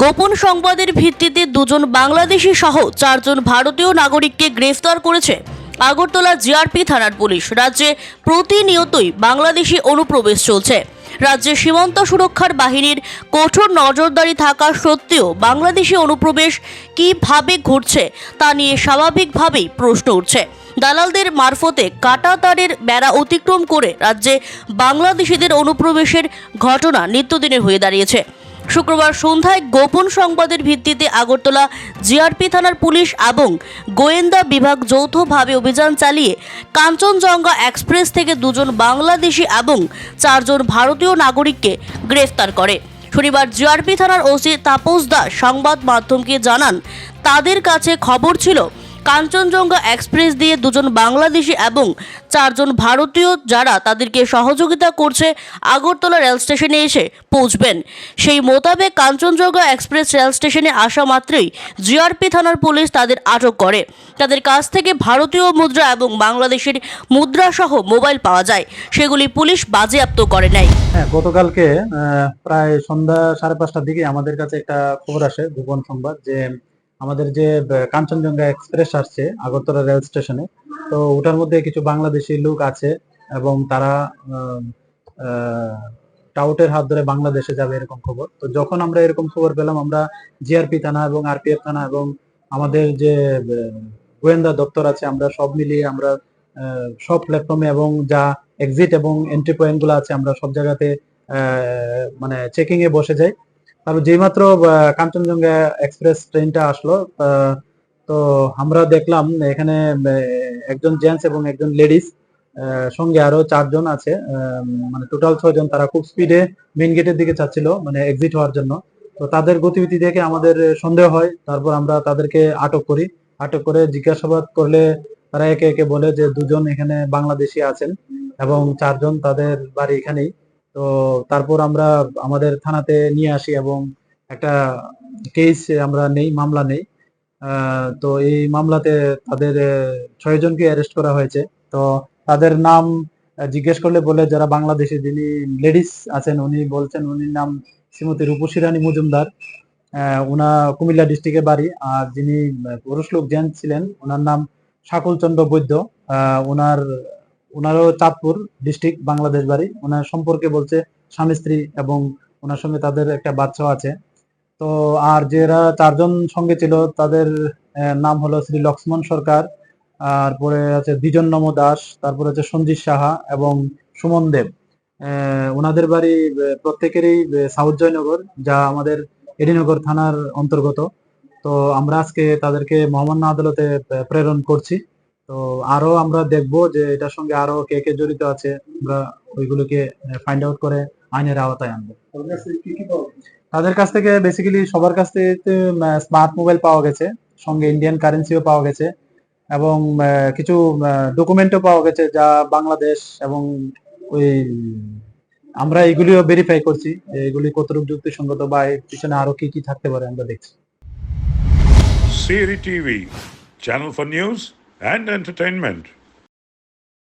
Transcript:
গোপন সংবাদের ভিত্তিতে দুজন বাংলাদেশি সহ চারজন ভারতীয় নাগরিককে গ্রেফতার করেছে আগরতলা জিআরপি থানার পুলিশ। রাজ্যে প্রতিনিয়তই বাংলাদেশি অনুপ্রবেশ চলছে। রাজ্যে সীমান্ত সুরক্ষার বাহিনীর কঠোর নজরদারি থাকা সত্ত্বেও বাংলাদেশি অনুপ্রবেশ কিভাবে ঘটছে তা নিয়ে স্বাভাবিকভাবেই প্রশ্ন উঠছে। দালালদের মারফতে কাঁটাতারের বেড়া অতিক্রম করে রাজ্যে বাংলাদেশিদের অনুপ্রবেশের ঘটনা নিত্যদিনের হয়ে দাঁড়িয়েছে। শুক্রবার সন্ধ্যায় গোপন সংবাদের ভিত্তিতে আগরতলা জিআরপি থানার পুলিশ এবং গোয়েন্দা বিভাগ যৌথভাবে অভিযান চালিয়ে কাঞ্চনজঙ্ঘা এক্সপ্রেস থেকে দুজন বাংলাদেশি এবং চারজন ভারতীয় নাগরিককে গ্রেফতার করে। শনিবার জিআরপি থানার ওসি তাপস দাস সংবাদ মাধ্যমকে জানান, তাদের কাছে খবর ছিল কাঞ্চনজঙ্ঘা এক্সপ্রেস দিয়ে দুজন বাংলাদেশি এবং চারজন ভারতীয় যারা তাদেরকে সহযোগিতা করছে আগরতলা রেল স্টেশনে এসে পৌঁছবেন। সেই মোতাবেক কাঞ্চনজঙ্ঘা এক্সপ্রেস রেল স্টেশনে আসা মাত্রই জিআরপি থানার পুলিশ তাদের আটক করে। তাদের কাছ থেকে ভারতীয় মুদ্রা এবং বাংলাদেশের মুদ্রা সহ মোবাইল পাওয়া যায়, সেগুলি পুলিশ বাজেয়াপ্ত করে নেয়। গতকালকে প্রায় সন্ধ্যা 5:30টার দিকে আমাদের কাছে একটা খবর আসে, গোপন সংবাদ, যে আমাদের যে কাঞ্চনজঙ্ঘা এক্সপ্রেস আসছে আগরতলা রেল স্টেশনে, তো ওটার মধ্যে কিছু বাংলাদেশি লোক আছে এবং তারা টাউটের হাত ধরে বাংলাদেশে যাবে এরকম খবর। তো যখন আমরা এরকম খবর পেলাম, আমরা জিআরপি থানা এবং আরপিএফ থানা এবং আমাদের যে গোয়েন্দা দপ্তর আছে, আমরা সব মিলিয়ে আমরা সব প্ল্যাটফর্মে এবং যা এক্সিট এবং এন্ট্রি পয়েন্ট গুলো আছে আমরা সব জায়গাতে মানে চেকিং এ বসে যাই। তারপর যেইমাত্র কাঞ্চনজঙ্ঘা এক্সপ্রেস ট্রেনটা আসলো, তো আমরা দেখলাম এখানে একজন জেন্টস এবং একজন লেডিস সঙ্গে আরো 4জন আছে, মানে টোটাল 6জন। তারা খুব স্পিডে মেইন গেটের দিকে যাচ্ছিল, মানে এক্সিট হওয়ার জন্য। তো তাদের গতিবিধি দেখে আমাদের সন্দেহ হয়। তারপর আমরা তাদেরকে আটক করি। আটক করে জিজ্ঞাসাবাদ করলে তারা একে একে বলে যে 2জন এখানে বাংলাদেশি আছেন এবং 4জন তাদের বাড়ি এখানেই। তো তারপর আমরা আমাদের থানাতে নিয়ে আসি এবং একটা কেস আমরা নেই, মামলা নেই। তো এই মামলাতে তাদের 6জনকে অ্যারেস্ট করা হয়েছে। তো তাদের নাম জিজ্ঞেস করলে বলে যারা বাংলাদেশি, যিনি লেডিস আছেন উনি বলছেন উনির নাম শ্রীমতী রূপসী রানী মজুমদার, উনা কুমিল্লা ডিস্ট্রিক্টে বাড়ি। আর যিনি পুরুষ লোক জেন্টস ছিলেন ওনার নাম শাকুল চন্দ্র বৈদ্য, ওনারও চাঁদপুর ডিস্ট্রিক্ট বাংলাদেশ বাড়ি। ওনার সম্পর্কে বলছে স্বামী স্ত্রী এবং ওনার সঙ্গে তাদের একটা বাচ্চাও আছে। তো আর যারা 4জন সঙ্গে ছিল তাদের নাম হলো শ্রী লক্ষ্মণ সরকার, তারপরে আছে দ্বিজন নম দাস, তারপরে আছে সঞ্জিত সাহা এবং সুমন দেব। ওনাদের বাড়ি প্রত্যেকেরই সাউথ জয়নগর, যা আমাদের এডিনগর থানার অন্তর্গত। তো আমরা আজকে তাদেরকে মহামান্য আদালতে প্রেরণ করছি। তো আরো আমরা দেখবো যে এটার সঙ্গে আরো কে কে জড়িত আছে, আমরা ওইগুলোকে ফাইন্ড আউট করে আইনের আওতায় আনবো। তাদের কাছ থেকে বেসিক্যালি সবার কাছ থেকে স্মার্ট মোবাইল পাওয়া গেছে, সঙ্গে ইন্ডিয়ান কারেন্সিও পাওয়া গেছে এবং কিছু ডকুমেন্টও পাওয়া গেছে যা বাংলাদেশ। এবং ওই আমরা এগুলিও ভেরিফাই করছি যে এগুলি কতটুকু যুক্তিসঙ্গত বা এর পিছনে আরো কি কি থাকতে পারে আমরা দেখছি। Siri TV, channel for news and entertainment.